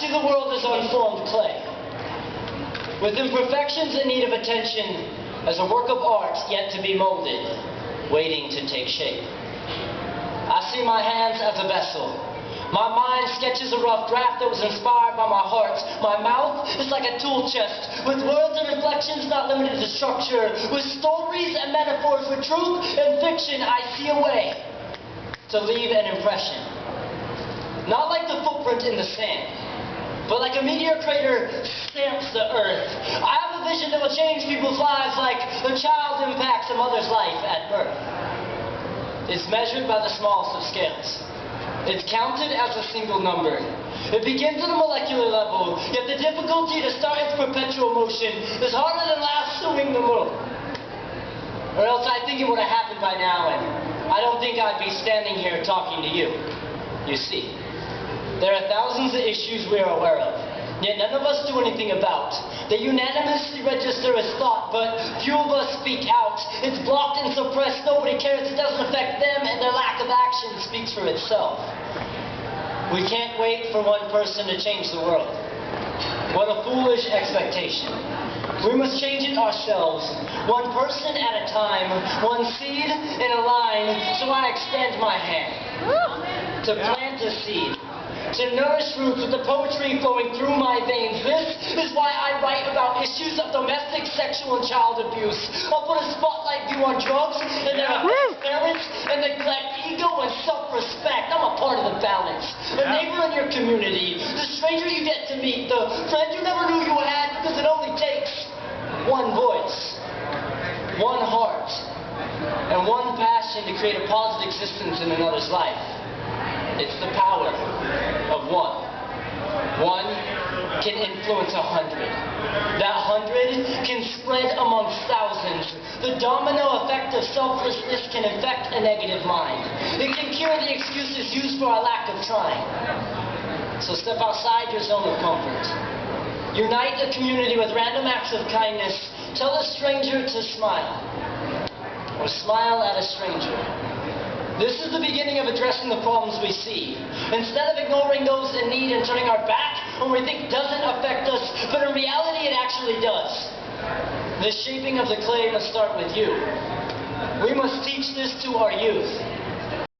see the world as unformed clay, with imperfections in need of attention, as a work of art yet to be molded, waiting to take shape. I see my hands as a vessel. My mind sketches a rough draft that was inspired by my heart. My mouth is like a tool chest, with words and reflections not limited to structure, with stories and metaphors for truth and fiction. I see a way to leave an impression. Not like the footprint in the sand, but like a meteor crater stamps the earth. I have a vision that will change people's lives like a child impacts a mother's life at birth. It's measured by the smallest of scales. It's counted as a single number. It begins at a molecular level, yet the difficulty to start its perpetual motion is harder than lassoing the moon. Or else I think it would have happened by now, and I don't think I'd be standing here talking to you. You see, there are thousands of issues we are aware of, yet none of us do anything about. They unanimously register as thought, but few of us speak out. It's blocked and suppressed. Nobody cares. It doesn't affect them, and their lack of action speaks for itself. We can't wait for one person to change the world. What a foolish expectation. We must change it ourselves, one person at a time, one seed in a line. So I extend my hand to plant a seed, to nourish roots with the poetry flowing through my veins. This is why I write about issues of domestic, sexual, and child abuse. I'll put a spotlight view on drugs and their parents and neglect, ego, and self-respect. I'm a part of the balance. A neighbor in your community, the stranger you get to meet, the friend you never knew you had, because it only takes one voice, one heart, and one passion to create a positive existence in another's life. It's the power of one. One can influence 100. That 100 can spread amongst thousands. The domino effect of selflessness can affect a negative mind. It can cure the excuses used for our lack of trying. So step outside your zone of comfort. Unite a community with random acts of kindness. Tell a stranger to smile, or smile at a stranger. This is the beginning of addressing the problems we see. Instead of ignoring those in need and turning our back on what we think doesn't affect us, but in reality it actually does. The shaping of the clay must start with you. We must teach this to our youth.